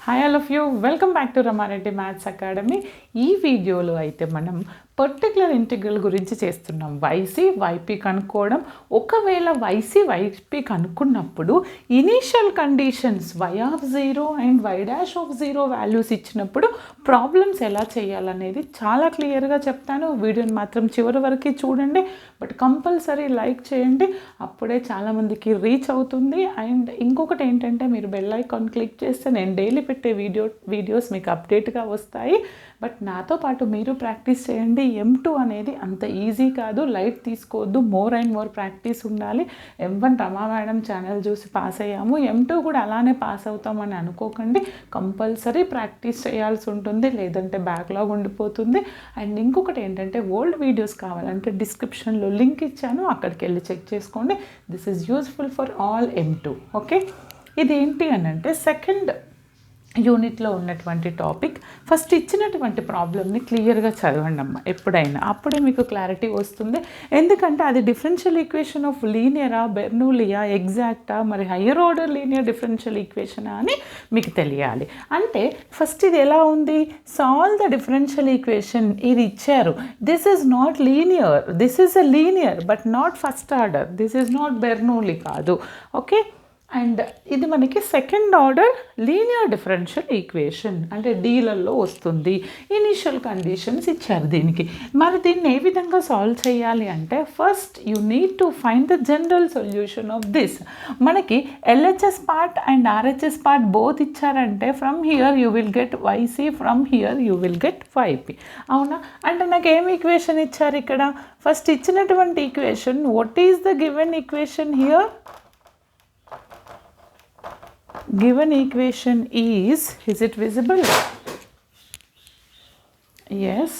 Hi all of you, welcome back to Rama Reddy maths academy. ఈ వీడియోలో అయితే మనం పర్టికులర్ ఇంటిగ్రల్ గురించి చేస్తున్నాం. వైసీ వైపీ కనుక్కోవడం. ఒకవేళ వైసీ వైపీ కనుక్కున్నప్పుడు initial conditions Y of 0 and Y dash of 0 values ఇచ్చినప్పుడు ప్రాబ్లమ్స్ ఎలా చేయాలనేది చాలా క్లియర్గా చెప్తాను. వీడియోని మాత్రం చివరి వరకు చూడండి, బట్ కంపల్సరీ లైక్ చేయండి, అప్పుడే చాలామందికి రీచ్ అవుతుంది. అండ్ ఇంకొకటి ఏంటంటే, మీరు బెల్ ఐకాన్ క్లిక్ చేస్తే నేను డైలీ పెట్టే వీడియోస్ మీకు అప్డేట్గా వస్తాయి. బట్ నాతో పాటు మీరు ప్రాక్టీస్ చేయండి. M2 అనేది అంత ఈజీ కాదు, లైట్ తీసుకోవద్దు, మోర్ అండ్ మోర్ ప్రాక్టీస్ ఉండాలి. M1 రమా మేడం ఛానల్ చూసి పాస్ అయ్యాము, M2 కూడా అలానే పాస్ అవుతామని అనుకోకండి. కంపల్సరీ ప్రాక్టీస్ చేయాల్సి ఉంటుంది, లేదంటే బ్యాక్లాగ్ ఉండిపోతుంది. అండ్ ఇంకొకటి ఏంటంటే, ఓల్డ్ వీడియోస్ కావాలంటే డిస్క్రిప్షన్లో లింక్ ఇచ్చాను, అక్కడికి వెళ్ళి చెక్ చేసుకోండి. This is useful for all M2. Okay, ఇదేంటి అని అంటే సెకండ్ యూనిట్లో ఉన్నటువంటి టాపిక్. ఫస్ట్ ఇచ్చినటువంటి ప్రాబ్లమ్ని క్లియర్గా చదవండి అమ్మ ఎప్పుడైనా, అప్పుడే మీకు క్లారిటీ వస్తుంది. ఎందుకంటే అది డిఫరెన్షియల్ ఈక్వేషన్ ఆఫ్ లీనియరా, బెర్నూలియా, ఎగ్జాక్టా, మరి హయ్యర్ ఆర్డర్ లీనియర్ డిఫరెన్షియల్ ఈక్వేషనా అని మీకు తెలియాలి. అంటే ఫస్ట్ ఇది ఎలా ఉంది, సాల్వ్ ద డిఫరెన్షియల్ ఈక్వేషన్. ఇది ఇచ్చారు, this is not linear, this is a linear but not first order, this is not Bernoulli కాదు. ఓకే, అండ్ ఇది మనకి second order linear differential equation, అంటే డీలలో వస్తుంది. ఇనీషియల్ కండిషన్స్ ఇచ్చారు దీనికి. మరి దీన్ని ఏ విధంగా సాల్వ్ చేయాలి అంటే, first you need to find the general solution of this. మనకి LHS part and RHS part both ఇచ్చారంటే, from here you will get YC, from here you will get YP. అవునా? అంటే నాకు ఏం ఈక్వేషన్ ఇచ్చారు ఇక్కడ? ఫస్ట్ ఇచ్చినటువంటి equation, what is the given equation here? Given equation is it visible? Yes.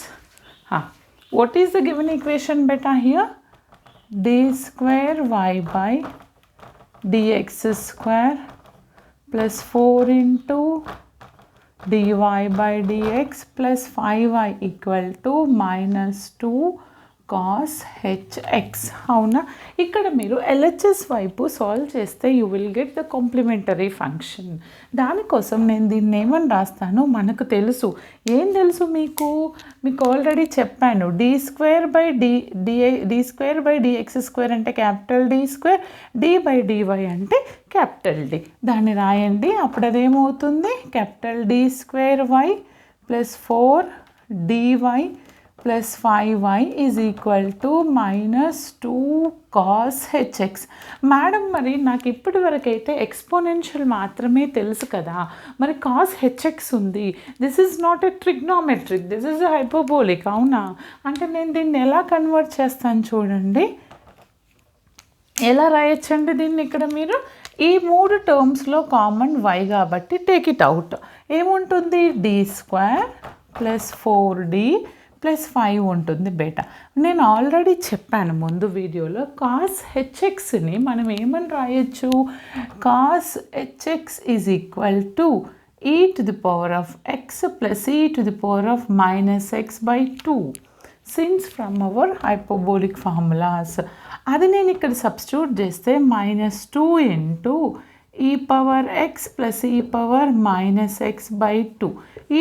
What is the given equation beta here? D square y by dx square plus 4 into dy by dx plus 5y equal to minus 2 cos hx. అవునా? ఇక్కడ మీరు LHS వైపు solve చేస్తే you will get the complementary function. దానికోసం నేను దీన్ని ఏమని రాస్తాను, మనకు తెలుసు. ఏం తెలుసు మీకు ఆల్రెడీ చెప్పాను. D square by DX square అంటే capital D square, D by DY అంటే క్యాపిటల్ డి. దాన్ని రాయండి, అప్పుడు అదేమవుతుంది, capital D square Y plus 4 DY plus 5y is equal to minus 2 cos HX. Madam, మరి నాకు ఇప్పటి వరకు అయితే ఎక్స్పోనెన్షియల్ మాత్రమే తెలుసు కదా, మరి కాస్ హెచ్ఎక్స్ ఉంది. This is not a trigonometric, this is a hyperbolic. అవునా? అంటే నేను దీన్ని ఎలా కన్వర్ట్ చేస్తాను చూడండి. ఎలా రాయొచ్చండి దీన్ని? ఇక్కడ మీరు ఈ 3 టర్మ్స్లో కామన్ y కాబట్టి టేక్ ఇట్ అవుట్. ఏముంటుంది, d square plus 4d plus 5 ఉంటుంది బేటా. నేను ఆల్రెడీ చెప్పాను ముందు వీడియోలో, కాస్ హెచ్ఎక్స్ని మనం ఏమని రాయొచ్చు, cos HX is equal to e to the power of x plus e to the power of minus x by 2 since from our hyperbolic formulas. అది నేను ఇక్కడ సబ్స్టిట్యూట్ చేస్తే minus 2 into E power X plus E power minus X by 2. ఈ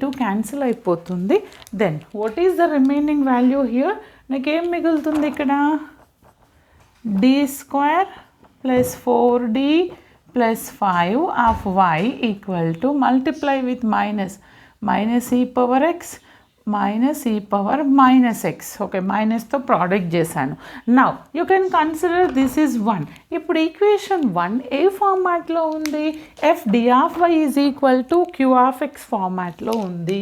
two cancel అయిపోతుంది. Then what is the remaining value here? నాకేం మిగులుతుంది ఇక్కడ? D square plus 4d plus 5 of y equal to multiply with minus E power X minus E power minus X. Okay, మైనస్తో product చేశాను. Now you can consider this is 1. ఇప్పుడు equation 1 ఏ ఫార్మాట్లో ఉంది? F D of y is equal to Q of x ఫార్మాట్లో ఉంది.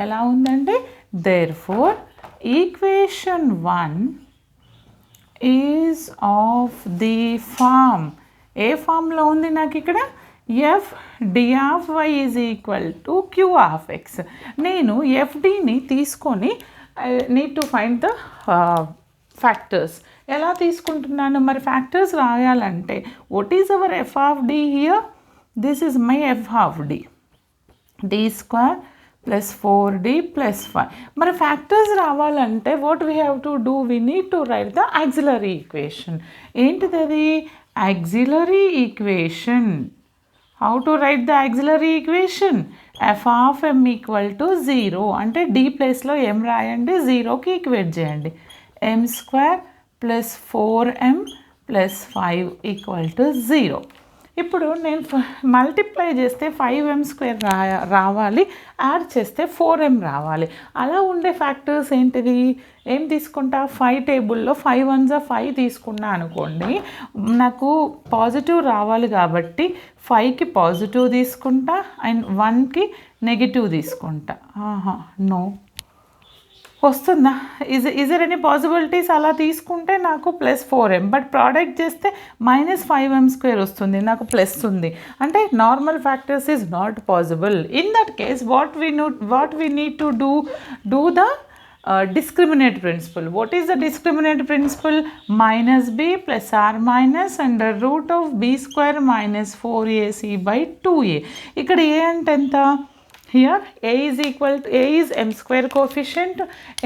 ఎలా ఉందంటే, therefore equation 1 is of the form. ఏ ఫామ్లో ఉంది నాకు ఇక్కడ? F D of y is equal to Q of x. నేను ఎఫ్డిని తీసుకొని need to find the factors. ఎలా తీసుకుంటున్నాను మరి? ఫ్యాక్టర్స్ రాయాలంటే what is our f of D here? This is my f of D, D square plus 4d plus 5. మరి factors రావాలంటే what we have to do, we need to write the auxiliary equation. ఏంటిది అది? Auxiliary equation how to write the auxiliary equation? F of m equal to 0 అంటే D ప్లేస్లో m రాయండి, 0కి equate చేయండి. M square plus 4m plus 5 equal to 0. ఇప్పుడు నేను multiply చేస్తే 5m² రావాలి, యాడ్ చేస్తే 4m రావాలి. అలా ఉండే ఫ్యాక్టర్స్ ఏంటిది? ఏం తీసుకుంటా? 5 టేబుల్లో 5 1s 5 తీసుకున్నా అనుకోండి, నాకు పాజిటివ్ రావాలి కాబట్టి 5కి పాజిటివ్ తీసుకుంటా అండ్ 1కి నెగిటివ్ తీసుకుంటా. నో వస్తుందా? Is there any possibilities? అలా తీసుకుంటే నాకు ప్లస్ 4m, బట్ ప్రోడక్ట్ చేస్తే -5m² వస్తుంది, నాకు ప్లస్ ఉంది అంటే normal factors is not possible. In that case what we need to do the discriminant principle. What is the discriminant principle? -b plus r minus under root of b square minus 4ac by 2a. ఇక్కడ a అంటే ఎంత? Here a is equal to, a is m square coefficient,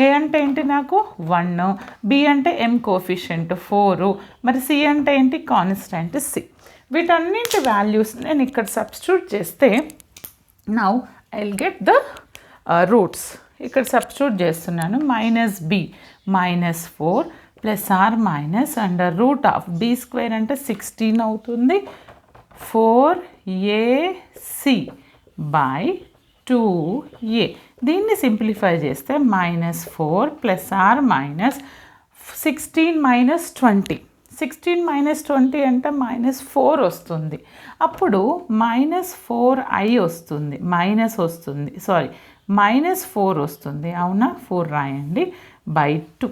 a అంటే ఏంటి నాకు 1, b అంటే m coefficient 4, మరి c అంటే ఏంటి? Constant c. వీటన్నింటి వాల్యూస్ నేను ఇక్కడ సబ్స్టిట్యూట్ చేస్తే now I will get the roots. ఇక్కడ సబ్స్టిట్యూట్ చేస్తున్నాను. -b -4 plus r minus under root of b square అంటే 16 అవుతుంది, 4ac బై 2a. దీన్ని సింప్లిఫై చేస్తే -4 plus r minus 16 minus 20. 16 minus 20 అంటే -4 వస్తుంది. అప్పుడు -4i వస్తుంది, -4 వస్తుంది. అవునా? 4 రాయండి బై 2.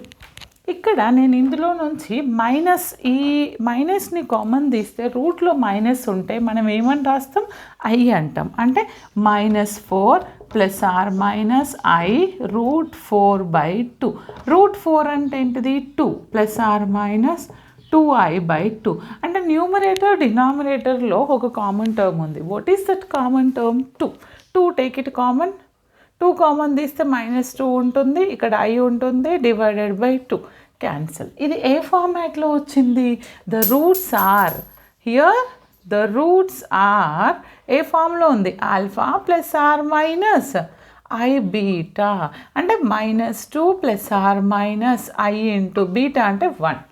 ఇక్కడ నేను ఇందులో నుంచి ఈ మైనస్ని కామన్ తీస్తే రూట్లో మైనస్ ఉంటే మనం ఏమని రాస్తాం? i అంటాం. అంటే -4 plus r minus i root 4 by 2. Root 4 అంటే ఏంటిది? 2 plus r minus 2i by 2. అంటే న్యూమరేటర్ డినామినేటర్లో ఒక కామన్ టర్మ్ ఉంది. What is that common term? 2 take it common. 2 common తీస్తే -2 ఉంటుంది, ఇక్కడ i ఉంటుంది, డివైడెడ్ బై 2 క్యాన్సల్. ఇది ఏ ఫార్మాట్లో వచ్చింది? The roots are here, the roots are ఏ ఫామ్లో ఉంది? Alpha plus or minus i beta అంటే -2 plus or minus i into beta అంటే 1.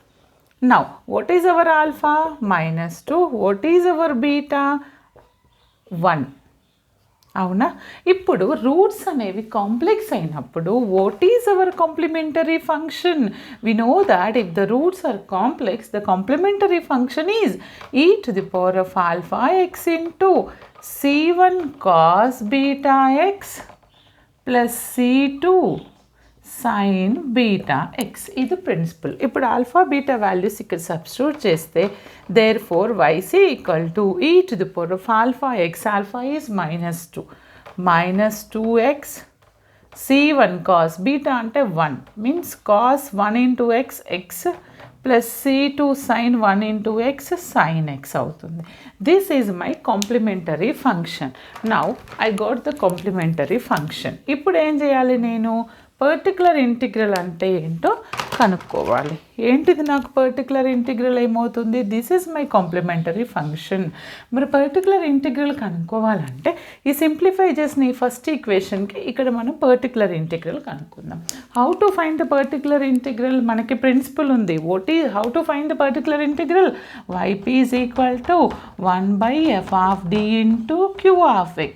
Now what is our alpha? -2. What is our beta? 1. అవునా? ఇప్పుడు రూట్స్ అనేవి కాంప్లెక్స్ అయినప్పుడు what is our complementary function? We know that if the roots are complex, the complementary function is e to the power of alpha x into c1 cos beta x plus c2 sin beta x. ఇది principal. ఇప్పుడు alpha beta values ఇక్కడ substitute చేస్తే therefore yc equal to e to the power of alpha x, alpha is -2, -2x c1 cos beta అంటే 1 means cos 1 into x, x plus c2 sin 1 into x, sin x అవుతుంది. This is my complementary function. Now I got the complementary function. ఇప్పుడు ఏం చేయాలి? నేను particular integral అంటే ఏంటో కనుక్కోవాలి. ఏంటిది? నాకు పర్టికులర్ ఇంటిగ్రల్ ఏమవుతుంది? This is my complementary function. మరి పర్టికులర్ ఇంటిగ్రల్ కనుక్కోవాలంటే ఈ సింప్లిఫై చేసిన ఈ ఫస్ట్ ఈక్వేషన్కి ఇక్కడ మనం పర్టికులర్ ఇంటిగ్రల్ కనుక్కుందాం. How to find the particular integral? మనకి ప్రిన్సిపల్ ఉంది. How to find the particular integral? yp is equal to 1/f of d into q of x.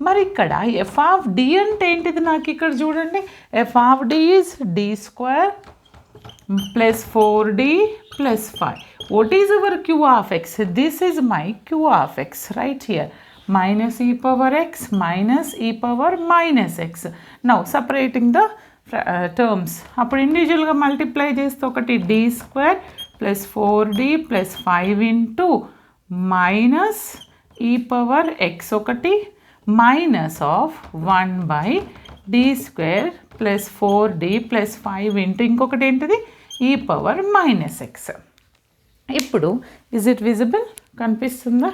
మరి ఇక్కడ f ఆఫ్ d అంటే ఏంటిది? నాకు ఇక్కడ చూడండి, f of d is d square plus 4d plus 5. What is our q of x? This is my q of x right here. Minus e power x minus e power minus x. Now separating the terms. అప్పుడు ఇండివిజువల్గా multiply చేస్తే ఒకటి d square plus 4d plus 5 into minus e power x ఒకటి minus of 1/d square plus 4d plus 5 into ఇంకొకటి ఏంటిది? e power minus x. ఇప్పుడు is it visible? కనిపిస్తుందా?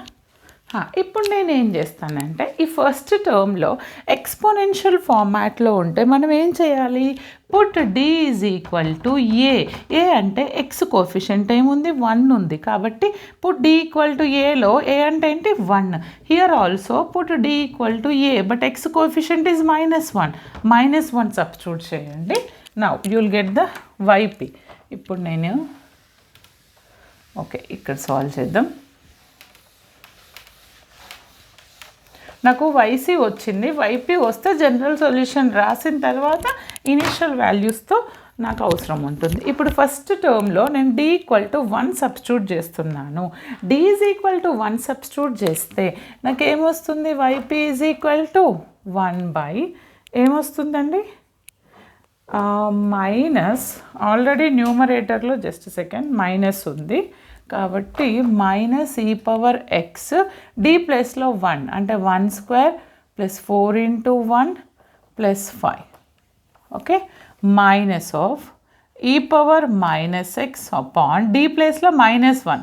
ఇప్పుడు నేను ఏం చేస్తానంటే ఈ ఫస్ట్ టర్మ్లో ఎక్స్పోనెన్షియల్ ఫార్మాట్లో ఉంటే మనం ఏం చేయాలి, put D is equal to a అంటే ఎక్స్ కోఎఫిషియంట్ ఏముంది 1 ఉంది, కాబట్టి పుట్ డి ఈక్వల్ టు ఏలో ఏ అంటే ఏంటి 1. Here also put D equal to a but x coefficient is -1 substitute చేయండి. Now you will get the y p. ఇప్పుడు నేను ఓకే ఇక్కడ సాల్వ్ చేద్దాం. నాకు వైసీ వచ్చింది, వైపీ వస్తే జనరల్ సొల్యూషన్ రాసిన తర్వాత ఇనిషియల్ వాల్యూస్తో నాకు అవసరం ఉంటుంది. ఇప్పుడు ఫస్ట్ టర్మ్లో నేను డి ఈక్వల్ టు 1 సబ్స్టిట్యూట్ చేస్తున్నాను. D is equal to 1 substitute చేస్తే నాకు ఏమొస్తుంది, వైపీ ఈజ్ ఈక్వల్ టు 1 ఏమొస్తుందండి, మైనస్ ఆల్రెడీ న్యూమరేటర్లో జస్ట్ సెకండ్ మైనస్ ఉంది కాబట్టి -e⁻x డి ప్లస్లో 1 అంటే 1² + 4 × 1 + 5 okay minus of e⁻−x upon d ప్లస్లో -1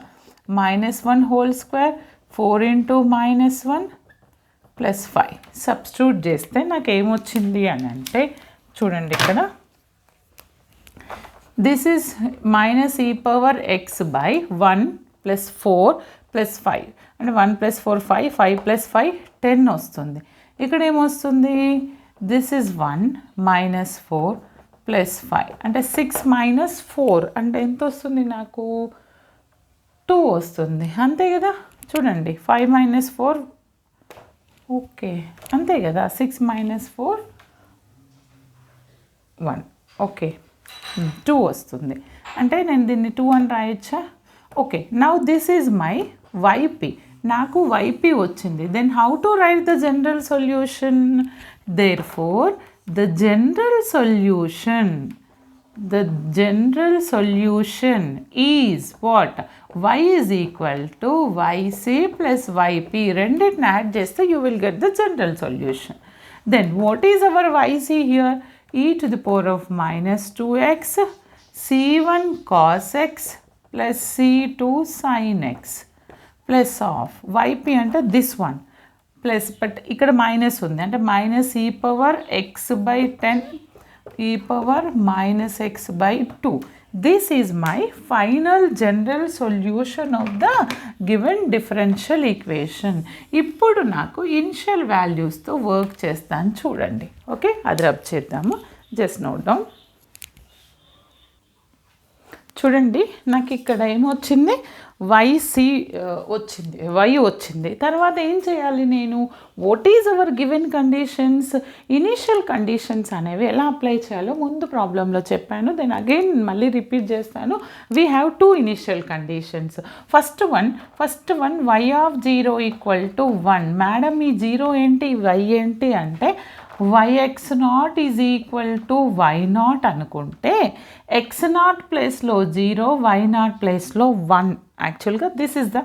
-1² 4 × -1 + 5 సబ్స్టిట్యూట్ చేస్తే నాకు ఏమొచ్చింది అని అంటే చూడండి ఇక్కడ this is -e⁻x by 1 + 4 + 5 అంటే 1 + 4 5 5 + 5 10 వస్తుంది. ఇక్కడ ఏమొస్తుంది, దిస్ ఈజ్ 1 -4 + 5 అంటే 6 - 4 అంటే ఎంత వస్తుంది, నాకు 2 వస్తుంది అంతే కదా. చూడండి 5 - 4 ఓకే అంతే కదా, 6 - 4 1 ఓకే 2 వస్తుంది అంటే నేను దీన్ని 2 అని రాయొచ్చా. Okay now this is my y p, నాకు వైపీ వచ్చింది. Then how to write the general solution, therefore the general solution is what, y is equal to yc + yp రెండింటిని యాడ్ చేస్తే you will get the general solution. Then what is our yc here, e⁻²x c1 cos x + c2 sin x plus of yp అంటే this one plus but ఇక్కడ minus ఉంది అంటే -e⁻x/10 e⁻−x/2. This is my final general solution of the given differential equation. ఇప్పుడు నాకు initial వాల్యూస్తో work చేస్తాను చూడండి. Okay అది rub చేద్దాము, జస్ట్ నోట్ డౌన్. చూడండి నాకు ఇక్కడ ఏమొచ్చింది, వైసీ వచ్చింది, వై వచ్చింది. తర్వాత ఏం చేయాలి నేను, what is hour given conditions, initial conditions అనేవి ఎలా అప్లై చేయాలో ముందు ప్రాబ్లంలో చెప్పాను. దెన్ అగైన్ మళ్ళీ రిపీట్ చేస్తాను. We have 2 initial conditions. First one y(0 = 1). Madam ఈ 0 ఏంటి, y ఏంటి అంటే yx0 is equal to y0 అనుకుంటే x0 ప్లేస్లో 0 y0 ప్లేస్లో 1. యాక్చువల్గా దిస్ ఈజ్ ద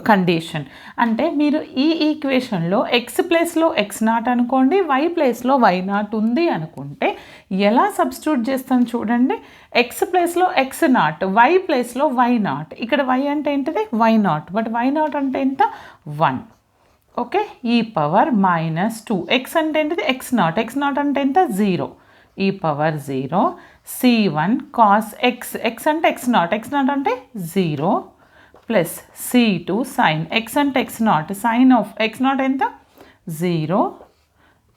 కండిషన్. అంటే మీరు ఈ ఈక్వేషన్లో x ప్లేస్లో x0 అనుకోండి, y ప్లేస్లో y0 ఉంది అనుకుంటే ఎలా సబ్స్టిట్యూట్ చేస్తాను చూడండి. x ప్లేస్లో x0, y ప్లేస్లో y0. ఇక్కడ y అంటే ఏంటిది y0, బట్ y0 అంటే ఎంత 1. ఓకే e⁻−2, x అంటే ఏంటిది x0 అంటే ఎంత 0, e⁻0 c1 cos x, x అంటే x0 అంటే 0 ప్లస్ c2 sin x అంటే x0, sin ఆఫ్ x0 ఎంత 0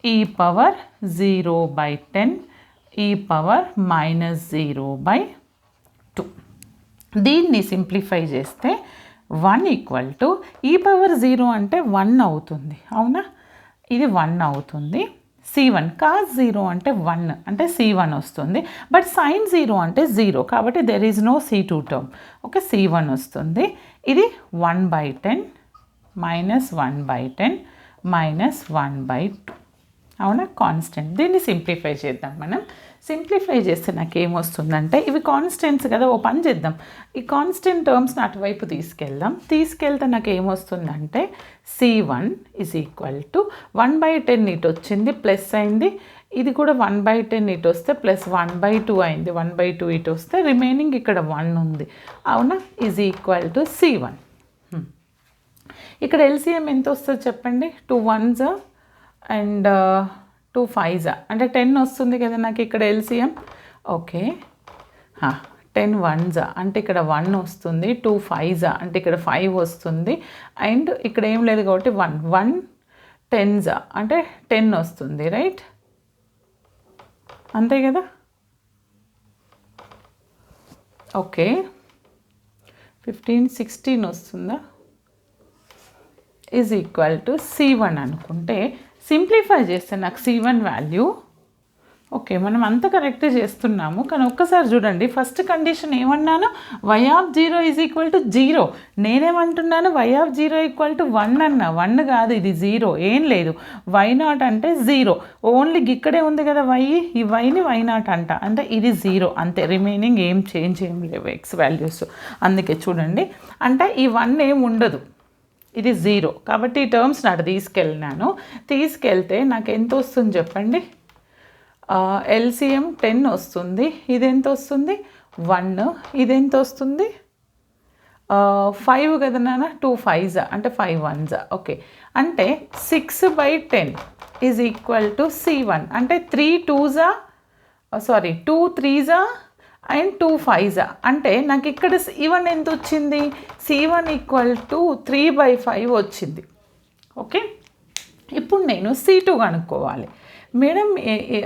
e⁻0/10 e⁻−0/2. దీన్ని సింప్లిఫై చేస్తే 1 = e⁻0 అంటే 1 అవుతుంది, అవునా, ఇది 1 అవుతుంది. c1 cos 0 అంటే 1 అంటే c1 వస్తుంది, బట్ sin 0 అంటే 0 కాబట్టి there is no c2 term. Okay c1 వస్తుంది. ఇది 1/10 -1/10 -1/2 అవునా, కాన్స్టెంట్. దీన్ని సింప్లిఫై చేద్దాం మనం. సింప్లిఫై చేస్తే నాకు ఏమొస్తుందంటే ఇవి కాన్స్టెంట్స్ కదా, ఓ పని చేద్దాం, ఈ కాన్స్టెంట్ టర్మ్స్ని అటువైపు తీసుకెళ్తే నాకు ఏమొస్తుందంటే c1 = 1/10 ఇటు వచ్చింది ప్లస్ అయింది, ఇది కూడా 1/10 ఇటు వస్తే ప్లస్ 1/2 అయింది, 1/2 ఇటు వస్తే రిమైనింగ్ ఇక్కడ 1 ఉంది, అవునా, ఈజ్ ఈక్వల్ టు c1. ఇక్కడ ఎల్సిఎం ఎంత వస్తుంది చెప్పండి, 2 1s అండ్ 2 5s అంటే 10 వస్తుంది కదా నాకు ఇక్కడ ఎల్సిఎం. ఓకే, 10 1s అంటే ఇక్కడ 1 వస్తుంది, 2 5s అంటే ఇక్కడ 5 వస్తుంది, అండ్ ఇక్కడ ఏం లేదు కాబట్టి 1 10s అంటే 10 వస్తుంది, రైట్? అంతే కదా. ఓకే, 15 16 వస్తుందా, ఈజ్ ఈక్వల్ టు C1 అనుకుంటే సింప్లిఫై చేస్తే నాకు C1 వాల్యూ. ఓకే, మనం అంత కరెక్ట్ చేస్తున్నాము, కానీ ఒక్కసారి చూడండి. ఫస్ట్ కండిషన్ ఏమన్నాను, y(0) ఈజ్ ఈక్వల్ టు 0. నేనేమంటున్నాను, y(0) ఈక్వల్ టు 1 అన్నా. 1 కాదు, ఇది 0, ఏం లేదు. y0 అంటే 0, ఓన్లీ ఇక్కడే ఉంది కదా y, ఈ yని y0 అంట, అంటే ఇది 0 అంతే. రిమైనింగ్ ఏం చేంజ్ ఏం లేవు ఎక్స్ వాల్యూస్. అందుకే చూడండి, అంటే ఈ 1 ఏం ఉండదు, ఇది 0. కాబట్టి ఈ టర్మ్స్ నాటి తీసుకెళ్తే నాకు ఎంత వస్తుంది చెప్పండి. ఎల్సిఎం 10 వస్తుంది, ఇది ఎంత వస్తుంది 1, ఇది ఎంత వస్తుంది 5 కదా నాన్న, 2 5s అంటే 5 1s. ఓకే, అంటే 6/10 ఈజ్ ఈక్వల్ టు C1 అంటే 2 3s అండ్ 2 5s అంటే నాకు ఇక్కడ C1 ఎంత వచ్చింది, C1 ఈక్వల్ టు 3/5 వచ్చింది. ఓకే, ఇప్పుడు నేను C2 కనుక్కోవాలి. మేడం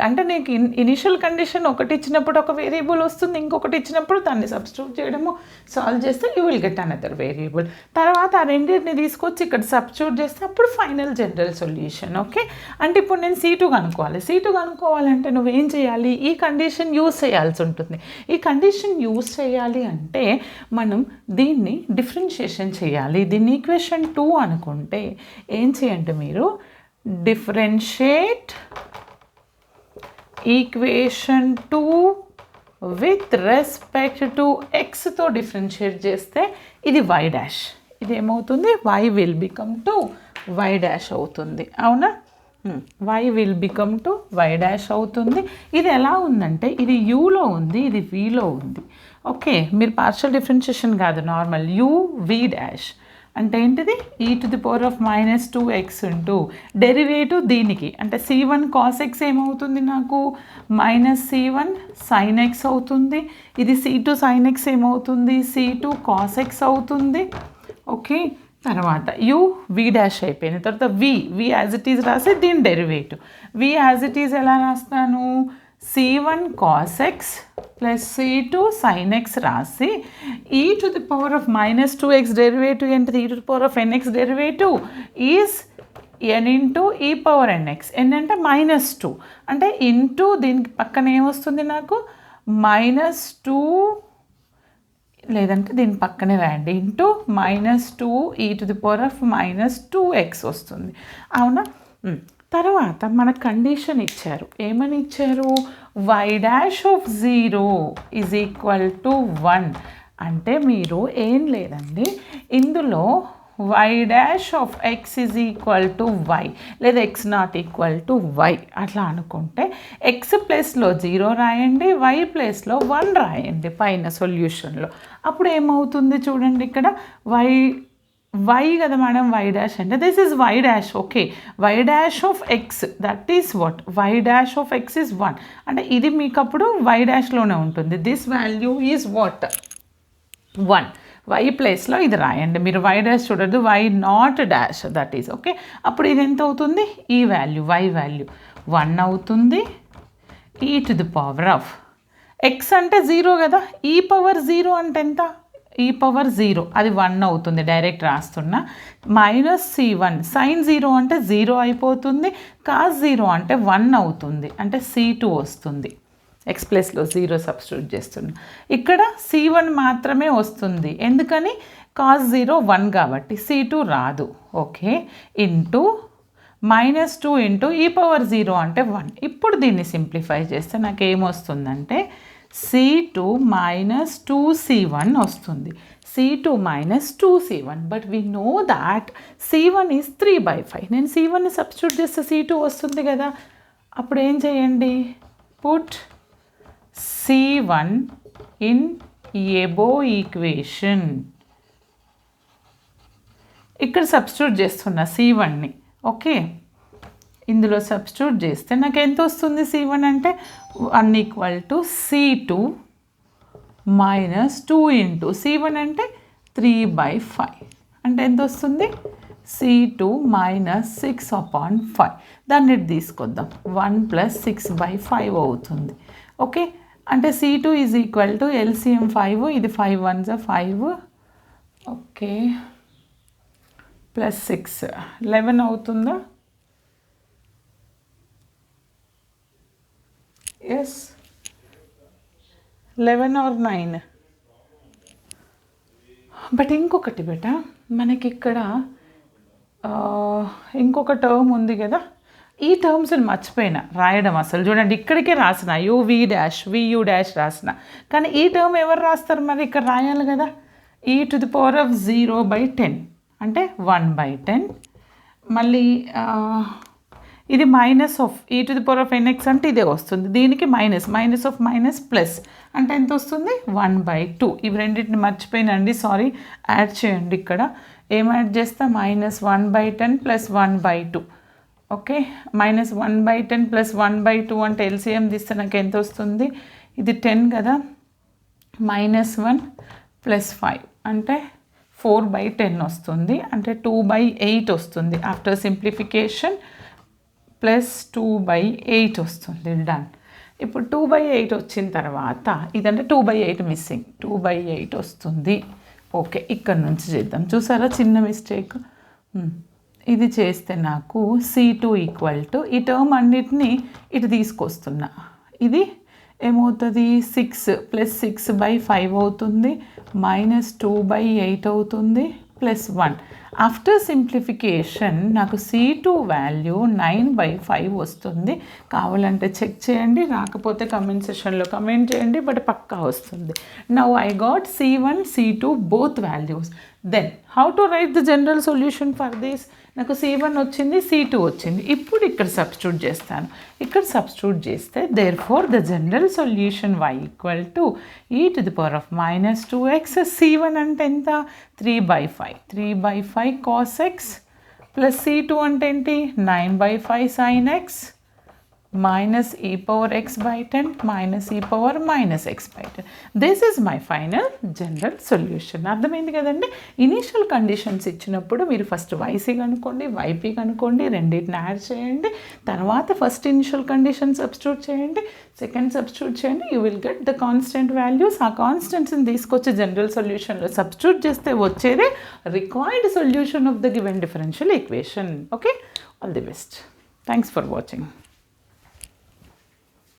అంటే నీకు ఇనిషియల్ కండిషన్ ఒకటి ఇచ్చినప్పుడు ఒక వేరియబుల్ వస్తుంది, ఇంకొకటి ఇచ్చినప్పుడు దాన్ని సబ్స్టిట్యూట్ చేయడము, సాల్వ్ చేస్తే you will get another variable. తర్వాత ఆ రెండింటిని తీసుకొచ్చి ఇక్కడ సబ్స్టిట్యూట్ చేస్తే అప్పుడు ఫైనల్ జనరల్ సొల్యూషన్. ఓకే, అంటే ఇప్పుడు నేను C2 కనుక్కోవాలి. C2 కనుక్కోవాలంటే నువ్వేం చేయాలి, ఈ కండిషన్ యూజ్ చేయాల్సి ఉంటుంది. ఈ కండిషన్ యూజ్ చేయాలి అంటే మనం దీన్ని డిఫరెన్షియేషన్ చేయాలి. దీన్ని ఈక్వేషన్ 2 అనుకుంటే ఏం చేయండి మీరు, differentiate equation 2 with respect to ఎక్స్తో డిఫరెన్షియేట్ చేస్తే ఇది y డాష్, ఇది ఏమవుతుంది y will become two y dash అవుతుంది. అవునా, y will become two y dash అవుతుంది. ఇది ఎలా ఉందంటే ఇది యూలో ఉంది, ఇది విలో ఉంది. ఓకే, మీరు పార్షియల్ డిఫరెన్షియేషన్ కాదు, నార్మల్ v డాష్ అంటే ఏంటిది, e⁻⁻2x ఇంటూ డెరివేటివ్ దీనికి అంటే C1 cos x ఏమవుతుంది నాకు -C1 sin x అవుతుంది. ఇది C2 sin x ఏమవుతుంది, C2 cos x అవుతుంది. ఓకే, తర్వాత v డాష్ అయిపోయింది. తర్వాత v యాజ్ ఇట్ ఈజ్ రాసి దీని derivative v as it is ఎలా రాస్తాను, C1 cos x plus C2 sin x రాసి e⁻⁻2x డెరివేటివ్ ఏంటిది, e⁻⁻nx derivative is n into e⁻nx. n అంటే -2 అంటే ఇంటూ దీనికి పక్కన ఏమొస్తుంది నాకు -2, లేదంటే దీని పక్కనే రాయండి, ఇంటూ -2 e⁻⁻2x వస్తుంది. అవునా, తర్వాత మన కండిషన్ ఇచ్చారు, ఏమని ఇచ్చారు, y'(0) ఈజ్ ఈక్వల్ టు 1 అంటే మీరు ఏం లేదండి, ఇందులో y'(x) is equal to y లేదా x0 ఈక్వల్ టు y అట్లా అనుకుంటే x ప్లేస్లో 0 రాయండి, y ప్లేస్లో 1 రాయండి పైన సొల్యూషన్లో. అప్పుడు ఏమవుతుంది చూడండి, ఇక్కడ y కదా మేడం, y డాష్ అంటే this is y dash. Okay, y'(x) that is what, y'(x) is 1 అంటే ఇది మీకు అప్పుడు y డాష్లోనే ఉంటుంది. This value is what 1, y ప్లేస్లో ఇది రాయండి. మీరు y డాష్ చూడద్దు, y0 dash that is. Okay, అప్పుడు ఇది ఎంత అవుతుంది, ఈ వాల్యూ y వాల్యూ 1 అవుతుంది. e⁻x అంటే 0 కదా, e⁻0 అంటే ఎంత, e⁻0 అది 1 అవుతుంది, డైరెక్ట్ రాస్తున్నా. -C1 sin 0 అంటే 0 అయిపోతుంది, cos 0 అంటే 1 అవుతుంది, అంటే C2 వస్తుంది. x ప్లస్లో 0 సబ్స్టిట్యూట్ చేస్తున్నా. ఇక్కడ C1 మాత్రమే వస్తుంది, ఎందుకని cos 0 1 కాబట్టి, C2 రాదు. ఓకే, ఇంటూ -2 ఇంటూ e⁻0 అంటే 1. ఇప్పుడు దీన్ని సింప్లిఫై చేస్తే నాకు ఏమొస్తుందంటే C2 minus 2C1 వస్తుంది. C2 minus 2C1, but we know that C1 is 3/5. నేను C1ని సబ్స్టిట్యూట్ చేస్తే C2 వస్తుంది కదా. అప్పుడు ఏం చేయండి, put C1 in above equation ఇక్కడ సబ్స్టిట్యూట్ చేస్తున్నా C1ని. ఓకే, ఇందులో సబ్స్టిట్యూట్ చేస్తే నాకు ఎంత వస్తుంది? C1 అంటే 1 = C2 - 2 ఇంటూ C1 అంటే 3/5 అంటే ఎంత వస్తుంది? C2 - 6/5. దాన్ని తీసుకొద్దాం, 1 + 6/5 అవుతుంది. ఓకే, అంటే C2 = LCM 5, ఇది 5 1s 5, ఓకే, +6 11 అవుతుందా? Yes, 11 or 9. బట్ ఇంకొకటి బేటా, మనకి ఇక్కడ ఇంకొక టర్మ్ ఉంది కదా, ఈ టర్మ్స్ని మర్చిపోయినా రాయడం. అసలు చూడండి, ఇక్కడికే రాసిన VU' రాసిన, కానీ ఈ టర్మ్ ఎవరు రాస్తారు? మరి ఇక్కడ రాయాలి కదా, e⁻0/10 అంటే 1/10. మళ్ళీ ఇది మైనస్ ఆఫ్ e⁻nx అంటే ఇదే వస్తుంది, దీనికి మైనస్ ఆఫ్ మైనస్ ప్లస్ అంటే ఎంత వస్తుంది? 1/2. ఇవి రెండింటిని మర్చిపోయినండి, సారీ. యాడ్ చేయండి. ఇక్కడ ఏం యాడ్ చేస్తా? -1/10 + 1/2. ఓకే, -1/10 + 1/2 అంటే LCM తీస్తే నాకు ఎంత వస్తుంది? ఇది 10 కదా, -1 + 5 అంటే 4/10 వస్తుంది, అంటే 2/8 వస్తుంది. ఆఫ్టర్ సింప్లిఫికేషన్ +2/8 వస్తుంది. డన్. ఇప్పుడు 2/8 వచ్చిన తర్వాత ఇదంటే 2/8 మిస్సింగ్, 2/8 వస్తుంది. ఓకే, ఇక్కడ నుంచి చేద్దాం. చూసారా చిన్న మిస్టేక్? ఇది చేస్తే నాకు C2 = ఈ టర్మ్ అన్నిటినీ ఇటు తీసుకొస్తున్నా. ఇది ఏమవుతుంది? 6 + 6/5 అవుతుంది, -2/8 అవుతుంది, +1. ఆఫ్టర్ సింప్లిఫికేషన్ నాకు C2 వాల్యూ 9/5 వస్తుంది. కావాలంటే చెక్ చేయండి, రాకపోతే కమెంట్ సెషన్లో కమెంట్ చేయండి, బట్ పక్కా వస్తుంది. Now I got C1, C2 both values. Then how to write the general solution for this? నాకు C1 వచ్చింది, C2 వచ్చింది. ఇప్పుడు ఇక్కడ సబ్స్టిట్యూట్ చేస్తాను. ఇక్కడ సబ్స్టిట్యూట్ చేస్తే therefore the general solution y = e⁻−2x. C1 అంటే ఎంత? 3/5. 3/5 cos x ప్లస్ C2 అంటే ఏంటి? 9/5 sin x minus e⁻x/10 minus e⁻−x/10. This is my final general solution. అర్థమైంది కదండి? ఇనీషియల్ కండిషన్స్ ఇచ్చినప్పుడు మీరు ఫస్ట్ YC కనుక్కోండి, YP కనుక్కోండి, రెండింటిని యాడ్ చేయండి. తర్వాత ఫస్ట్ ఇనిషియల్ కండిషన్ సబ్స్టిట్యూట్ చేయండి, సెకండ్ సబ్స్టిట్యూట్ చేయండి. You will get the constant values. ఆ కాన్స్టెంట్స్ని తీసుకొచ్చి జనరల్ సొల్యూషన్లో సబ్స్టిట్యూట్ చేస్తే వచ్చేదే required solution of the given differential equation. Okay, all the best. Thanks for watching.